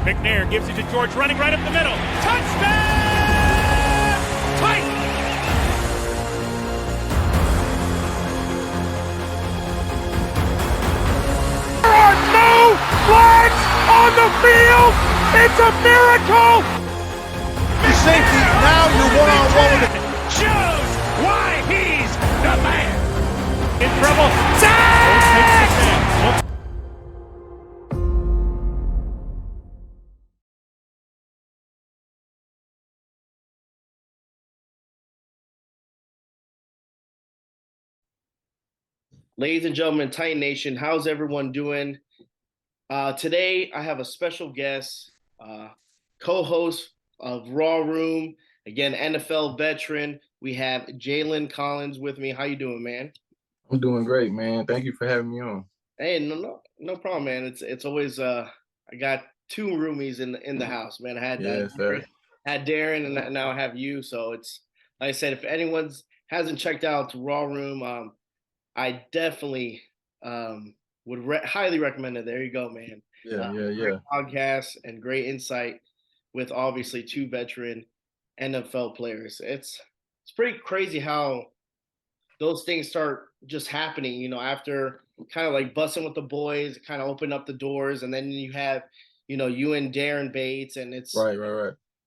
McNair gives it to George, running right up the middle. Touchdown! Titans! There are no flags on the field! It's a miracle! Safety, now you're one-on-one with it. Shows why he's the man! In trouble. Sack! Ladies and gentlemen, Titan Nation, how's everyone doing? Today, I have a special guest, co-host of Raw Room, again, NFL veteran. We have Jalen Collins with me. How you doing, man? I'm doing great, man. Thank you for having me on. Hey, no problem, man. It's always I got two roomies in the house, man. I had Darren, and now I have you. So it's like I said, if anyone hasn't checked out Raw Room, I definitely would highly recommend it. There you go, man. Yeah. Great podcast and great insight with obviously two veteran NFL players. It's pretty crazy how those things start just happening, you know, after kind of like busting with the boys, kind of open up the doors, and then you have, you know, you and Darren Bates, and it's Right.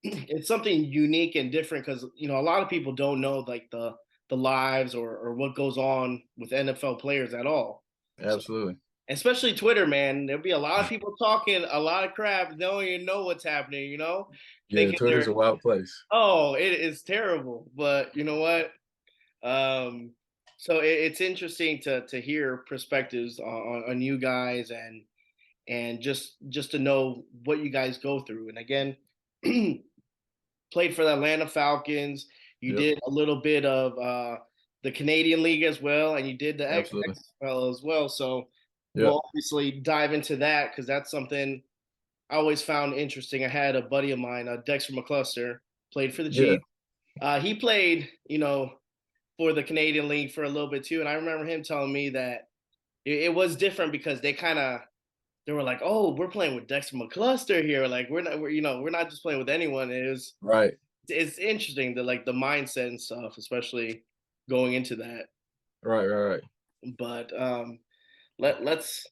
It's something unique and different because, you know, a lot of people don't know like the lives or what goes on with NFL players at all. Absolutely. So, especially Twitter, man. There'll be a lot of people talking a lot of crap. They don't even know what's happening, you know? Yeah, Twitter's a wild place. Oh, it is terrible. But you know what? So it's interesting to hear perspectives on you guys and just to know what you guys go through. And again, played for the Atlanta Falcons. You did a little bit of the Canadian League as well, and you did the XFL as well. So we'll obviously dive into that because that's something I always found interesting. I had a buddy of mine, Dexter McCluster, played for the Chiefs. He played, you know, for the Canadian League for a little bit too, and I remember him telling me that it was different because they were like, "Oh, we're playing with Dexter McCluster here. Like we're not just playing with anyone." It was right. It's interesting the mindset and stuff, especially going into that. Right. But let's.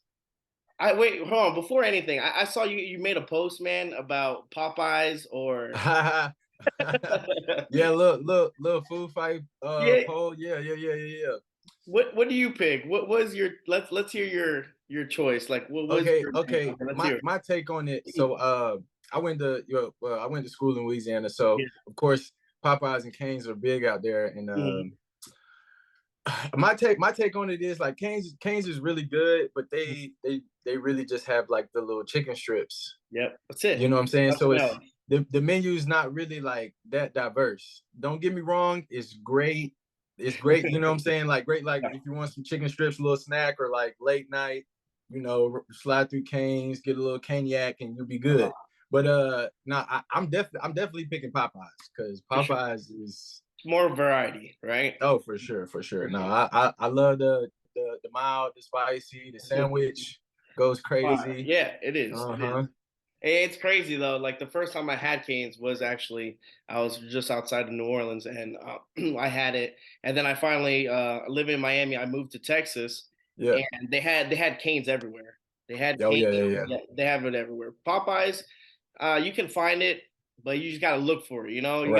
Wait, hold on. Before anything, I saw you made a post, man, about Popeyes or. Yeah, little food fight poll. Yeah. What do you pick? What was your? Let's hear your choice. Like what was okay. My take on it. So I went to school in Louisiana, so of course Popeyes and Cane's are big out there, and my take on it is like Cane's is really good, but they really just have like the little chicken strips. Yep, that's it. You know what I'm saying? So it's the menu is not really like that diverse. Don't get me wrong, it's great. It's great, you know what I'm saying? Like great, like if you want some chicken strips, a little snack, or like late night, you know, slide through Cane's, get a little cognac, and you'll be good. But I'm definitely picking Popeyes because Popeyes is more variety, right? Oh, for sure. No, I love the mild, the spicy, the sandwich goes crazy. Yeah, it is. It's crazy though. Like the first time I had Cane's was actually I was just outside of New Orleans, and I had it. And then I finally live in Miami. I moved to Texas, and they had Cane's everywhere. They had Cane's, they have it everywhere. Popeyes, you can find it, but you just gotta look for it. You know, you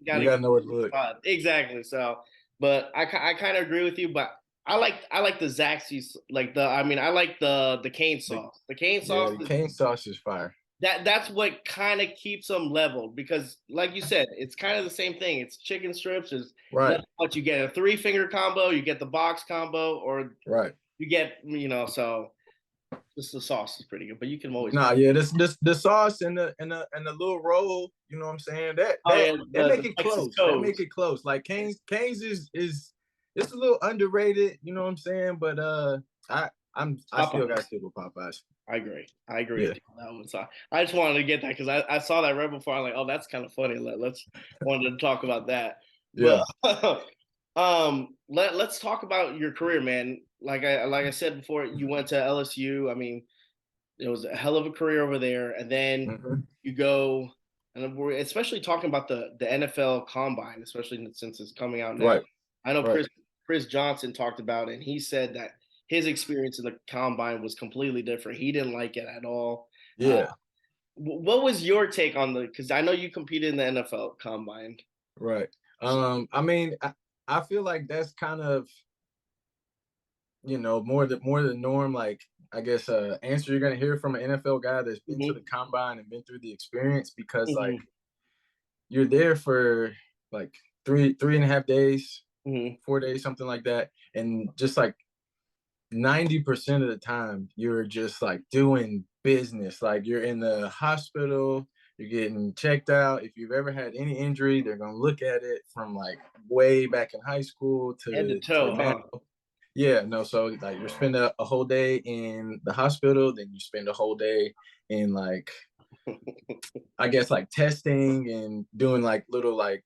gotta know where to look. Exactly. So, but I kind of agree with you, but. I like the Zaxby's, I like the cane sauce. The cane sauce. The cane sauce is fire. That's what kind of keeps them leveled because, like you said, it's kind of the same thing. It's chicken strips. Is what you get a 3-finger combo, you get the box combo, or you get so. Just the sauce is pretty good, but you can always this the sauce and the little roll. You know what I'm saying? That make it close. That make it close. Like Cane's is. It's a little underrated, you know what I'm saying? But I still got to stick with Popeyes. I agree with you on that one. So I just wanted to get that because I saw that right before. I'm like, oh, that's kind of funny. Let's wanted to talk about that. Yeah. But, let's talk about your career, man. Like I said before, you went to LSU. I mean, it was a hell of a career over there, and then Mm-hmm. you go, and we're especially talking about the NFL Combine, especially since it's coming out now. Right. I know Right. Chris Johnson talked about it, and he said that his experience in the Combine was completely different. He didn't like it at all. Uh, Yeah. what was your take on because I know you competed in the NFL Combine. Right. I mean, I feel like that's kind of, more the norm. Like, I guess answer you're gonna hear from an NFL guy that's been to the Mm-hmm. combine and been through the experience, because like Mm-hmm. you're there for like 3.5 days, Mm-hmm. 4 days, something like that, and just like 90% of the time you're just like doing business. Like, you're in the hospital, you're getting checked out. If you've ever had any injury, they're gonna look at it from like way back in high school Head to to toe, now. huh? Yeah, no, so like you're spending a whole day in the hospital, then you spend a whole day in like, I guess, like testing and doing like little like,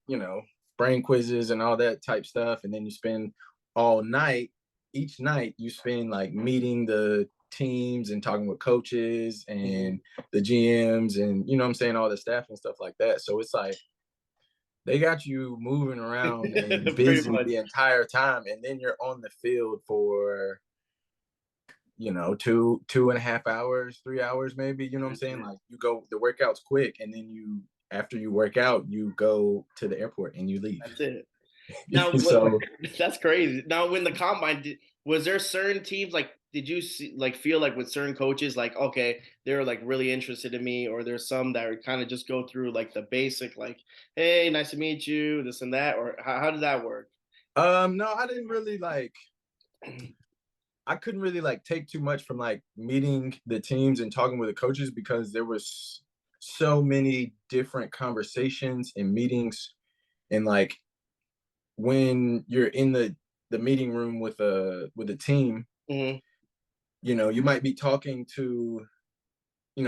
brain quizzes and all that type stuff. And then you spend all night, each night you spend like meeting the teams and talking with coaches Mm-hmm. and the GMs and, what I'm saying, all the staff and stuff like that. So it's like they got you moving around and Pretty busy much. the entire time. And then you're on the field for, 2.5 hours, 3 hours, maybe, you know what I'm saying? Like, you go, the workout's quick, and then after you work out, you go to the airport and you leave. That's it. Now, So, that's crazy. Now, when the combine, was there certain teams like? Did you see, like, feel like with certain coaches, like, okay, they're like really interested in me, or there's some that would kind of just go through like the basic, like, hey, nice to meet you, this and that, or how did that work? no, I didn't really like, I couldn't really like take too much from like meeting the teams and talking with the coaches, because there was so many different conversations and meetings. And like, when you're in the meeting room with a team, Mm-hmm. you might be talking to,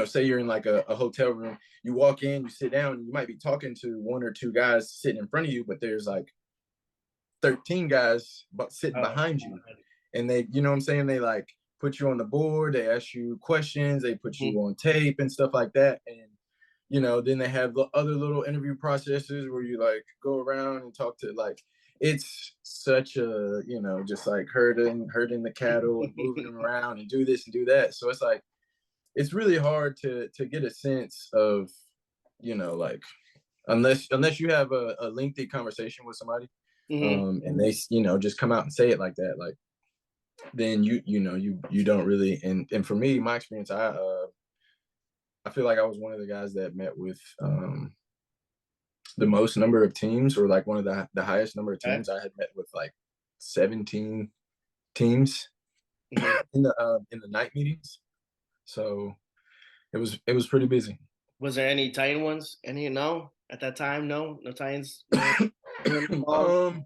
say you're in like a hotel room, you walk in, you sit down, you might be talking to one or two guys sitting in front of you, but there's like 13 guys sitting Oh, behind you. And they, what I'm saying, they like put you on the board, they ask you questions, they put you mm-hmm. on tape and stuff like that. And, then they have the other little interview processes where you like go around and talk to, like, it's such a, just like herding the cattle and moving them around and do this and do that. So it's like, it's really hard to get a sense of, like, unless you have a lengthy conversation with somebody, Mm-hmm. and they, just come out and say it like that, like, then you don't really. And for me, my experience, I feel like I was one of the guys that met with the most number of teams, or like one of the highest number of Okay. teams. I had met with like 17 teams Mm-hmm. in the night meetings. So it was pretty busy. Was there any Titan ones? Any no at that time? No Titans. No, involved?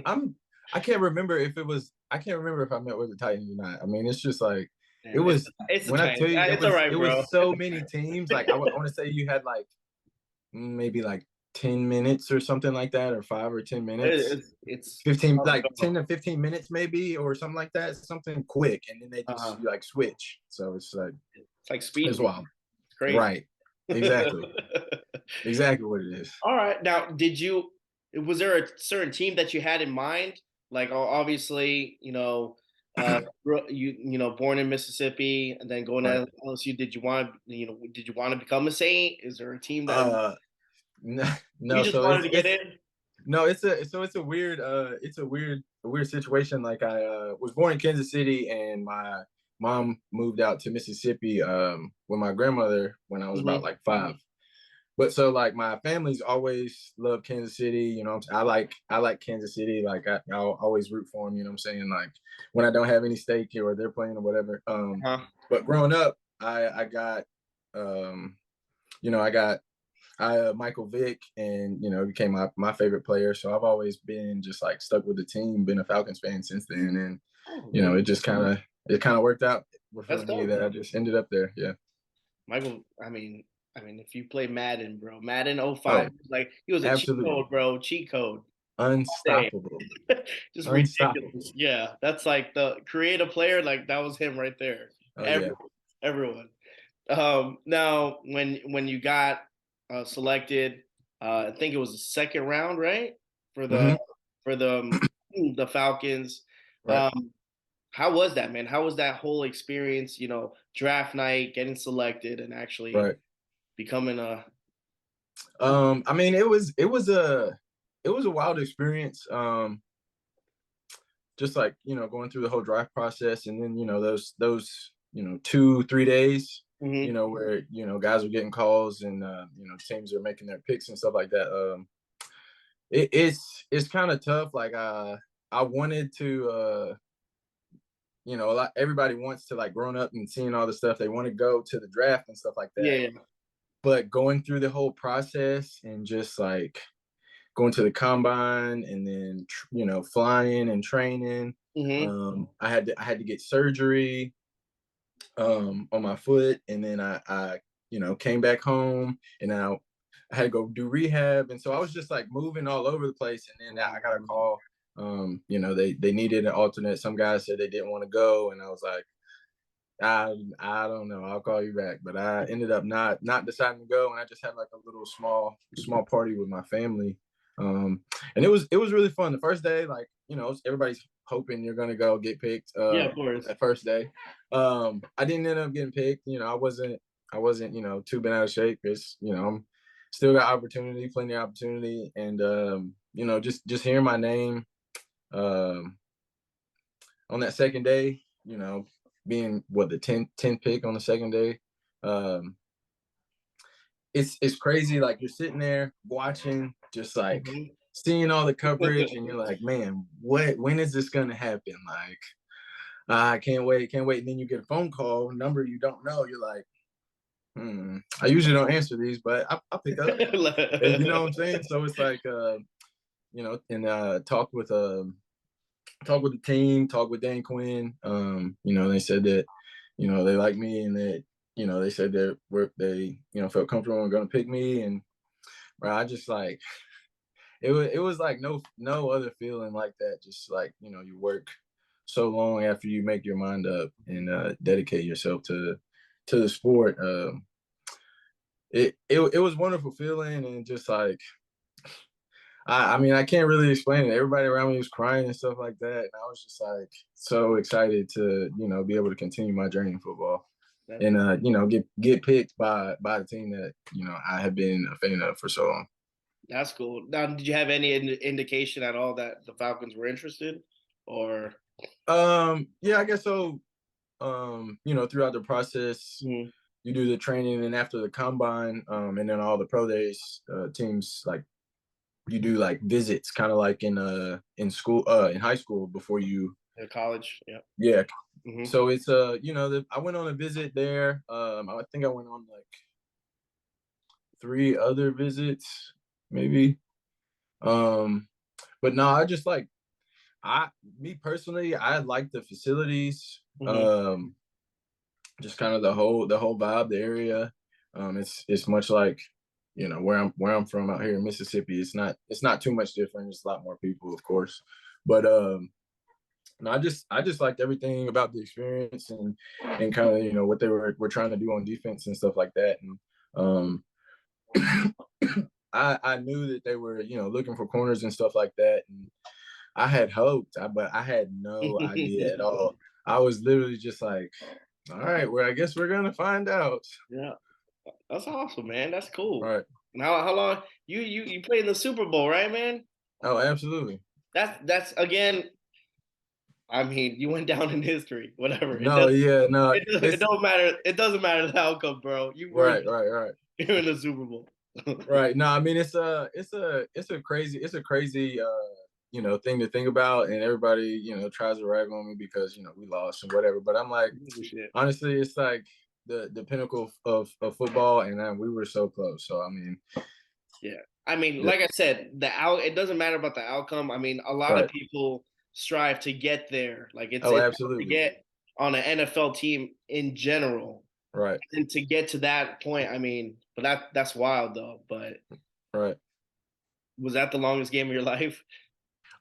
um, I can't remember if it was. I can't remember if I met with the Titans or not. I mean, it's just like it Damn, was. it's the When I tell Titans. you, it It's all was right, it bro. was so many teams. Like, I want to say you had like maybe like 10 minutes or something like that, or 5 or 10 minutes. It's 15, like 10 to 15 minutes maybe, or something like that. Something quick, and then they just uh, like switch. So it's like, it's like speed it's run. wild. It's crazy. Right. Exactly. Exactly what it is. All right. Now, was there a certain team that you had in mind? Like, obviously, born in Mississippi and then going Right. to LSU. Did you want to become a Saint? Is there a team that No, you no. just So wanted to get in? no, it's a weird situation. Like, I was born in Kansas City, and my mom moved out to Mississippi with my grandmother when I was about Mm-hmm. like 5. But so like my family's always loved Kansas City. I like Kansas City. Like, I'll always root for them. You know what I'm saying? Like, when I don't have any stake or they're playing or whatever. Huh? But growing up, I got I got Michael Vick, and became my favorite player. So I've always been just like stuck with the team, been a Falcons fan since then, and Oh, man. it kind of worked out for That's me dope, that I bro. just ended up there. Yeah. Michael, I mean, if you play Madden, bro, Madden Oh, 05, like he was a cheat absolutely. code, bro, cheat code. Day. Unstoppable. Just Unstoppable. ridiculous. Yeah, that's like the create a player, like that was him right there. Oh yeah. Everyone, everyone. Now, when you got selected, I think it was the second round, right? For the Mhm. for the Falcons. Right. How was that, man? How was that whole experience? Draft night, getting selected, and actually Right. becoming a. I mean, it was a wild experience. Just like going through the whole draft process, and then those 2-3 days, Mhm. where guys are getting calls, and teams are making their picks and stuff like that. It's kind of tough. Like I wanted to, a lot, everybody wants to, like, growing up and seeing all the stuff, they want to go to the draft and stuff like that. Yeah. But going through the whole process and just like going to the combine, and then flying and training. Mhm. I had to get surgery on my foot, and then I came back home, and I had to go do rehab, and so I was just like moving all over the place, and then I got a call. They needed an alternate. Some guys said they didn't want to go, and I was like, I don't know. I'll call you back. But I ended up not deciding to go, and I just had like a little small party with my family. And it was really fun. The first day, like, everybody's hoping you're gonna go get picked Yeah, of course. that first day. I didn't end up getting picked. I wasn't too bent out of shape. I'm still got opportunity, plenty of opportunity, and just hearing my name um on that second day, being what, the 10th pick on the second day. um it's crazy. Like, you're sitting there watching, just like Mhm. seeing all the coverage, and you're like, man, when is this gonna happen? Like, I can't wait. And then you get a phone call, number you don't know. You're like, I usually don't answer these, but I'll pick up. And you know what I'm saying? So it's like, and talk with the team, talk with Dan Quinn. They said that, they like me, and that, they said that felt comfortable and going to pick me. And bro, I just like, it was like no other feeling like that. Just like, you work so long after you make your mind up, and dedicate yourself to the sport. It was wonderful feeling, and just like, I mean, I can't really explain it. Everybody around me was crying and stuff like that, and I was just like so excited to be able to continue my journey in football, That- and get picked by the team that I have been a fan of for so long. That's cool. Now, did you have any indication at all that the Falcons were interested, or? Yeah, I guess so. Throughout the process, Mhm. you do the training, and after the combine, and then all the pro days, teams, like, you do like visits, kind of like in school, in high school, before you. College? Yeah. Yeah. Hmm. So it's I went on a visit there. I think I went on like 3 other visits, maybe. Um, but no, I just like, I me personally, I like the facilities. Hmm. Just kind of the whole vibe, the area. It's much like, where I'm from out here in Mississippi. It's not too much different. It's a lot more people, of course, but no, I just liked everything about the experience, and kind of what they were trying to do on defense and stuff like that. And um, I knew that they were looking for corners and stuff like that, and I had hoped, but I had no idea at all. I was literally just like, all right, well, I guess we're gonna find out. Yeah, that's awesome, man. That's cool. Right. And how long you played in the Super Bowl, right, man? Oh, absolutely. That's again. I mean, you went down in history. Whatever. It No, doesn't. yeah, no, It it's don't matter. It doesn't matter the outcome, bro. right. You're in the Super Bowl. Right. No, I mean, it's a crazy thing to think about, and everybody tries to rag on me because we lost and whatever. But I'm like, Shit. honestly, it's like the pinnacle of football, and we were so close. So I mean, Yeah. I mean, the, like I said, it doesn't matter about the outcome. I mean, a lot of right. people strive to get there. Like Oh, it's hard to absolutely. get on an NFL team in general. Right. And to get to that point, I mean, but that's wild though. But Right. was that the longest game of your life?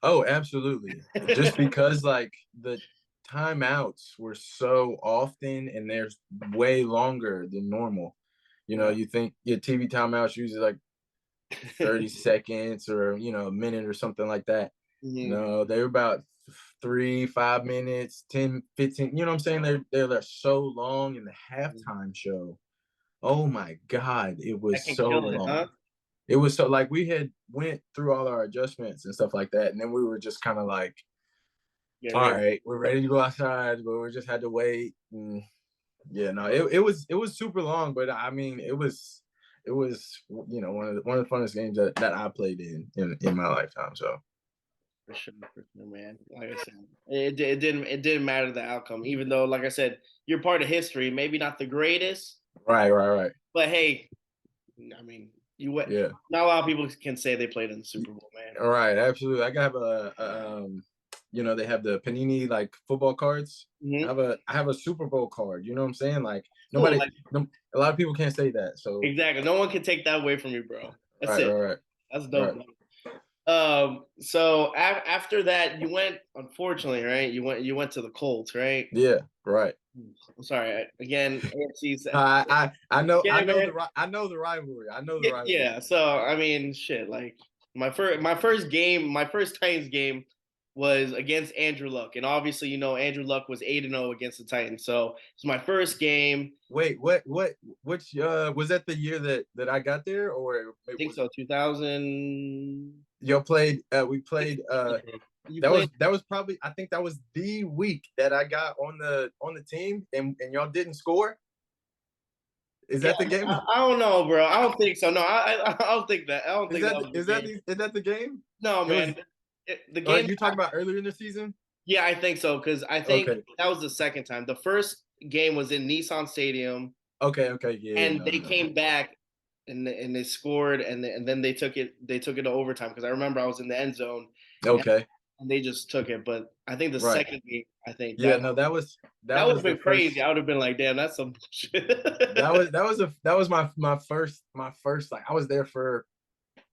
Oh, absolutely. Just because, like, timeouts were so often, and there's way longer than normal. You think your TV timeouts usually like 30 seconds or a minute or something like that. Mhm. No, they were about 3-5 minutes, 10, 15. You know what I'm saying? They're so long in the halftime show. Oh my God, it That was can so kill it, long. huh? It was so like we had went through all our adjustments and stuff like that, and then we were just kind of like, Get all ready. right, we're ready to go outside, but we just had to wait. And yeah, no, it was super long, but I mean, it was one of the funnest games that I played in my lifetime. So For sure, man. Like I said, it didn't matter the outcome, even though, like I said, you're part of history. Maybe not the greatest, right, but hey, I mean, you went. yeah, Not a lot of people can say they played in the Super Bowl, man. all right, absolutely. I got they have the Panini like football cards. Mm-hmm. I have a Super Bowl card. You know what I'm saying? Like Cool, nobody, like, no, a lot of people can't say that. So exactly. No one can take that away from you, bro. That's it. right. That's Right. dope. Man. So after that, you went. Unfortunately, right? You went to the Colts, right? Yeah, right. I'm sorry. Again, AFC's. I know Yeah, man. I know the rivalry. I know the rivalry. Yeah. So I mean, shit. Like my first Titans game was against Andrew Luck, and obviously, Andrew Luck was 8-0 against the Titans. So it's my first game. Wait, which was that the year that I got there, or I think so. 2000. y'all played? We played. You That played. was probably, I think that was the week that I got on the team, and y'all didn't score. Is Yeah, that the game? I don't know, bro. I don't think so. No, I don't think that. I don't think that was the game. Is that the game? No, It was. man. The game. You talking about earlier in the season? Yeah, I think so because I think Okay. that was the second time. The first game was in Nissan Stadium, Okay. Yeah. and No, they no. came back and they scored, and then they took it to overtime because I remember I was in the end zone. Okay. And they just took it. But I think the Right. second game, I think Yeah. No, that was that would have the been first. crazy. I would have been like, damn, that's some shit. that was my first like I was there for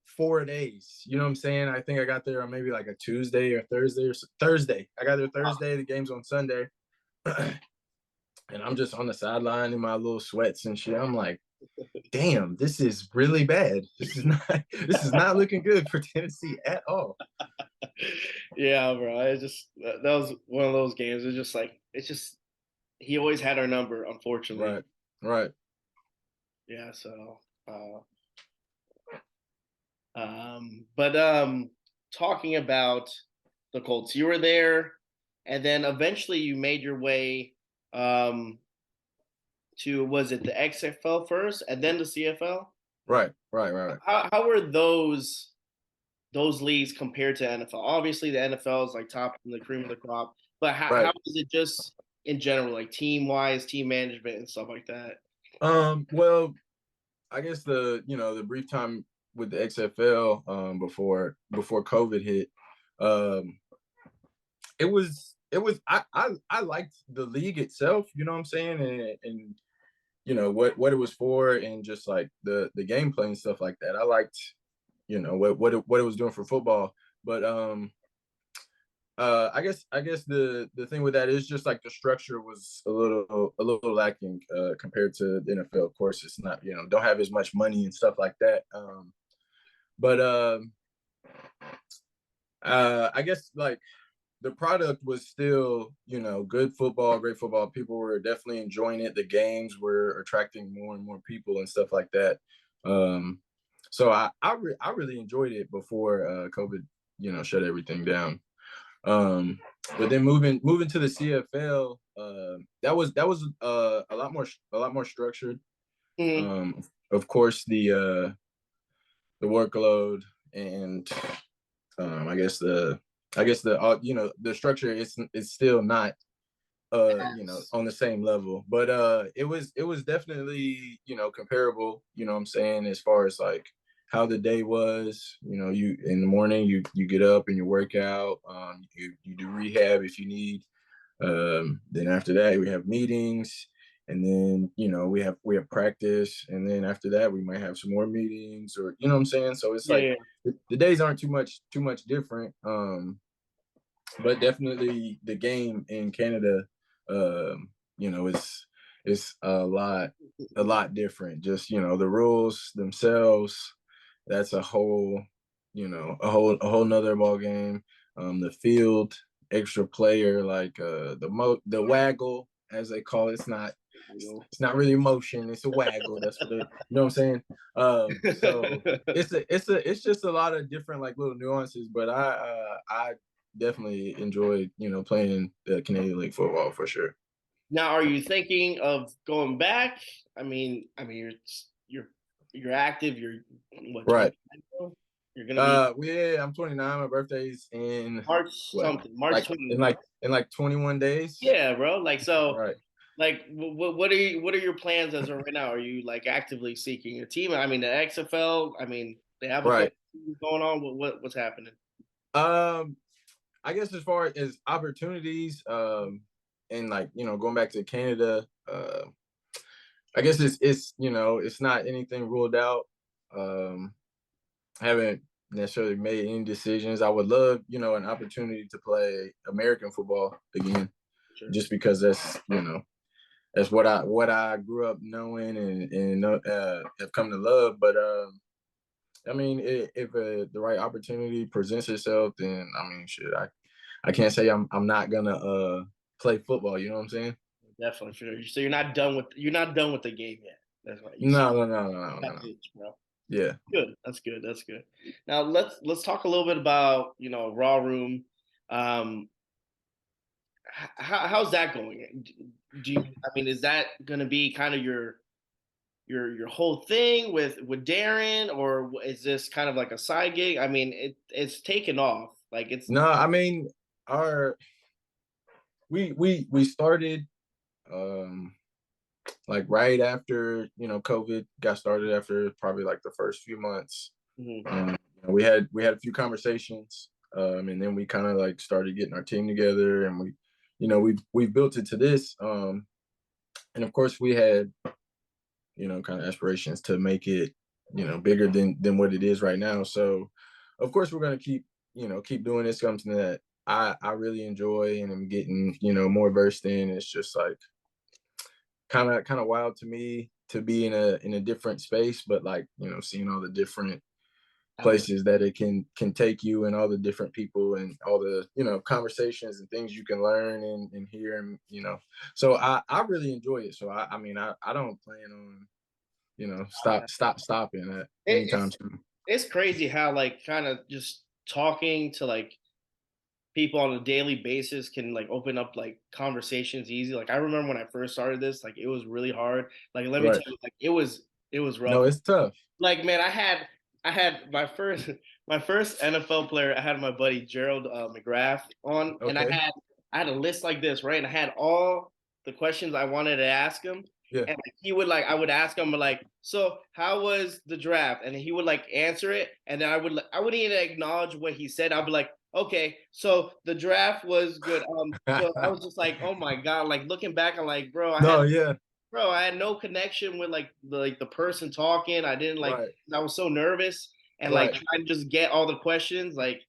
4 days. You know what I'm saying? I think I got there on maybe like a Tuesday or Thursday. I got there Thursday. The game's on Sunday, and I'm just on the sideline in my little sweats and shit. I'm like, damn, this is really bad. This is not looking good for Tennessee at all. Yeah, bro. That was one of those games. It's just he always had our number, unfortunately. Right. Yeah. So, but talking about the Colts, you were there, and then eventually you made your way to, was it the XFL first, and then the CFL? Right. How were those leagues compared to NFL? Obviously, the NFL is like top and the cream of the crop, but how is it just in general, like team wise, team management, and stuff like that? Well, I guess the brief time with the XFL before COVID hit, it was I liked the league itself. You know what I'm saying, and what it was for, and just like the gameplay and stuff like that. I liked what it was doing for football, but I guess the thing with that is just like the structure was a little lacking compared to the NFL. Of course, it's not don't have as much money and stuff like that. But I guess like the product was still good football, great football. People were definitely enjoying it. The games were attracting more and more people and stuff like that. So I really enjoyed it before COVID shut everything down. But then moving to the CFL, that was a lot more structured. Mm-hmm. Of course, the workload and I guess the the structure is still not on the same level, but it was definitely comparable. You know what I'm saying, as far as like how the day was. You in the morning you get up and you work out, you do rehab if you need, then after that we have meetings, and then we have practice, and then after that we might have some more meetings, or what I'm saying. So it's like Yeah. the days aren't too much different. but definitely the game in Canada, you know, it's a lot different. Just, you know, the rules themselves, that's a whole, you know, a whole nother ball game. The field, extra player, like the waggle, as they call it. It's not really motion, it's a waggle. That's what you know what I'm saying? So it's just a lot of different like little nuances, but I definitely enjoyed, you know, playing the Canadian League football for sure. Now, are you thinking of going back? You're active. You're what? Right. 29? You're gonna be Yeah, I'm 29. My birthday's in March what? something. March Like 20. in like 21 days. Yeah, bro. Like so. Right. Like, what are your plans as of right now? Are you like actively seeking a team? I mean, the XFL. I mean, they have a couple Right. things going on. What's happening? I guess as far as opportunities, and like, you know, going back to Canada, I guess it's you know, it's not anything ruled out. I haven't necessarily made any decisions. I would love, you know, an opportunity to play American football again, Sure. just because that's, you know, that's what I grew up knowing and have come to love. But I mean, if the right opportunity presents itself, then I mean, shit, I can't say I'm not gonna play football. You know what I'm saying? Definitely, sure. So you're not done with the game yet. That's right. No. Bro. Yeah. Good. That's good. That's good. Now let's talk a little bit about Raw Room. Um, how's that going? Do you? I mean, is that going to be kind of your whole thing with Darren, or is this kind of like a side gig? I mean, it's taken off. Like it's No, I mean, our we started like right after, you know, COVID got started, after probably like the first few months. Mhm. You know, we had a few conversations, and then we kind of like started getting our team together, and we, you know, we built it to this, and of course we had, you know, kind of aspirations to make it, you know, bigger than what it is right now. So of course we're gonna keep, you know, keep doing this, something that I really enjoy and I'm getting, you know, more versed in. It's just like kind of wild to me to be in a different space, but like, you know, seeing all the different places that it can take you, and all the different people and all the, you know, conversations and things you can learn and hear, and, you know, so I really enjoy it. So I mean, I don't plan on, you know, stopping at any time It's soon. it's crazy how like kind of just talking to like people on a daily basis can like open up like conversations easy. Like I remember when I first started this, like it was really hard. Like let me Right. tell you, like it was No, rough. it's tough. Like man, I had my first my first NFL player. I had my buddy Gerald McGrath on, and Okay. I had a list like this, right? And I had all the questions I wanted to ask him, Yeah. and like, he would like I would ask him like, so how was the draft? And he would like answer it, and then I wouldn't even acknowledge what he said. I'd be like, okay, so the draft was good. So I was just like, oh my god, like looking back, I'm like, No, yeah. I had no connection with like the person talking. I didn't like Right. I was so nervous and like Right. trying to just get all the questions like,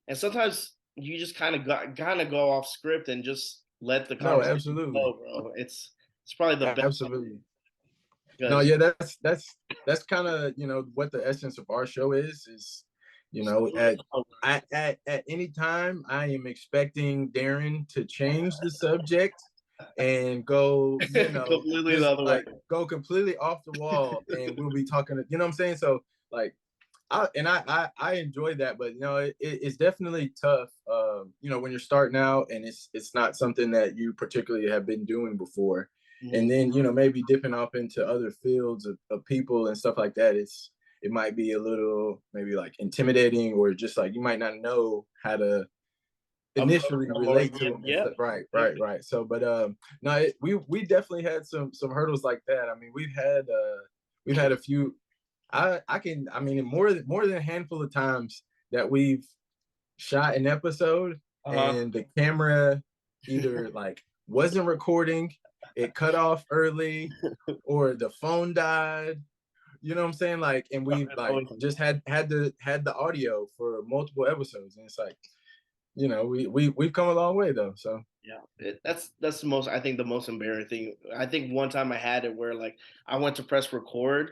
and sometimes you just kind of go off script and just let the No, conversation absolutely. flow, bro. It's probably the best Absolutely. No, because yeah, that's kind of, you know, what the essence of our show is, you know, at any time I am expecting Darren to change the subject and go, you know, completely the just other way. like go completely off the wall, and we'll be talking, you know what I'm saying? So like I enjoy that, but you know, it's definitely tough, you know, when you're starting out and it's not something that you particularly have been doing before. And Mhm. then, you know, maybe dipping off into other fields of people and stuff like that, it might be a little maybe like intimidating, or just like you might not know how to initially relate to them and Yep. stuff. Right, Yep. right. So, but no, we definitely had some hurdles like that. I mean, we've had a few. I mean, more than a handful of times that we've shot an episode Uh-huh. and the camera either like wasn't recording, it cut off early, or the phone died. You know what I'm saying? Like, and we like just had the audio for multiple episodes, and it's like, we've come a long way though. So Yeah, that's the most. I think the most embarrassing thing. I think one time I had it where like I went to press record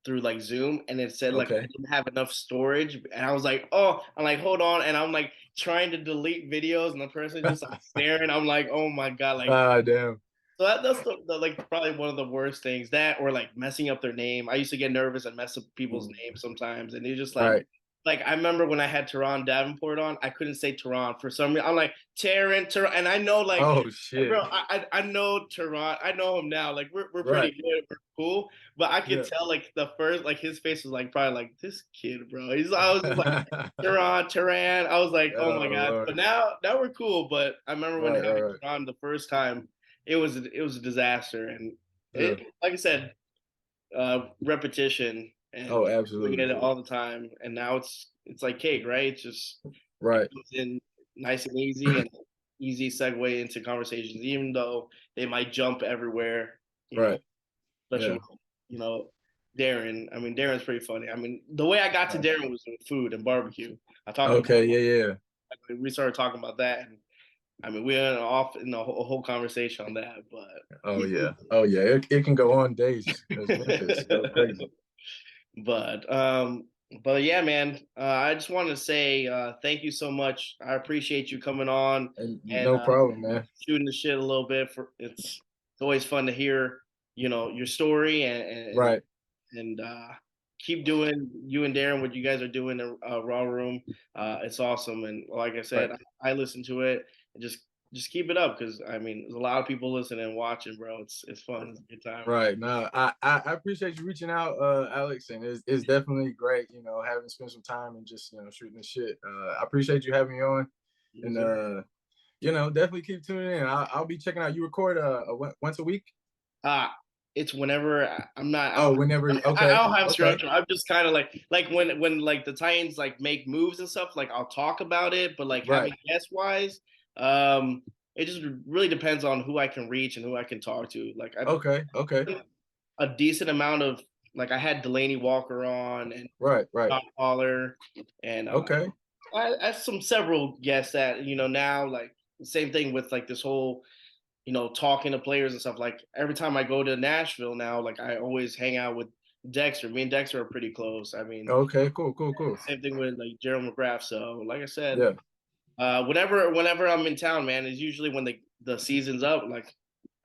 through like Zoom and it said like I okay. didn't have enough storage and I was like, oh, I'm like, hold on, and I'm like trying to delete videos and the person just like staring. I'm like, oh my god, like Ah, damn. so that's like probably one of the worst things. That or like messing up their name. I used to get nervous and mess up people's names sometimes, and it's just like I remember when I had Teron Davenport on, I couldn't say Teron for some reason. I'm like Teron, and I know like, Oh shit. bro, I know Teron, I know him now. Like we're pretty Right. good, we're cool, but I could Yeah. tell like the first like his face was like probably like this kid, bro. I was just like Teran. I was like, oh my Oh god. But Lord. now we're cool. But I remember when having Right. Teron the first time, it was a disaster, and Yeah. it like I said, repetition and Oh, doing it absolutely. all the time, and now it's like cake, right? It's just Right. comes in nice and easy and easy segue into conversations, even though they might jump everywhere, you know, Right. especially Yeah. with, Darren. I mean, Darren's pretty funny. I mean, the way I got to Right. Darren was with food and barbecue. I talked to him, Okay. Yeah. we started talking about that, and I mean, we went off in a whole conversation on that, Oh yeah. Oh yeah. It can go on days because Memphis go but crazy. But yeah, man. I just wanted to say thank you so much. I appreciate you coming on And and no problem, man. shooting the shit a little bit. It's always fun to hear, your story Right. and keep doing you and Darren what you guys are doing in Raw Room. It's awesome, and like I Right. said, I listen to it and just keep it up because I mean, there's a lot of people listening and watching, bro. It's fun. It's a good time. Right. No, I appreciate you reaching out, Alex, and it's definitely great, having spent some time and just, shooting the shit. I appreciate you having me on, Yes, and sir. definitely keep tuning in. I'll be checking out. You record once a week? Uh it's whenever I'm not. Oh, whenever. I Okay. don't have Okay. structure. I'm just kind of like when like the Titans like make moves and stuff. Like I'll talk about it, but like Right. having guest wise, um, it just really depends on who I can reach and who I can talk to. Like I've Okay. Okay. a decent amount of like I had Delaney Walker on and Right. Right. John Poller and Okay. I have several guests that now like same thing with like this whole talking to players and stuff. Like every time I go to Nashville now, like I always hang out with Dexter. Me and Dexter are pretty close. I mean, Okay. Cool. Cool. Cool. same thing with like Gerald McGrath. So, like I said, Yeah. whenever I'm in town, man, is usually when the season's up. Like,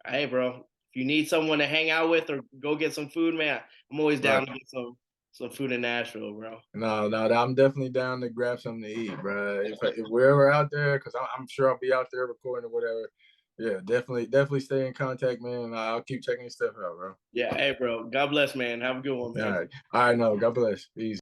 hey, bro, if you need someone to hang out with or go get some food, man, I'm always Right. down to get some food in Nashville, bro. No, I'm definitely down to grab something to eat, bro. If we're ever out there, because I'm sure I'll be out there recording or whatever. Yeah, definitely stay in contact, man. I'll keep checking your stuff out, bro. Yeah, hey, bro. God bless, man. Have a good one, All man. right. All right, no, God bless. Peace.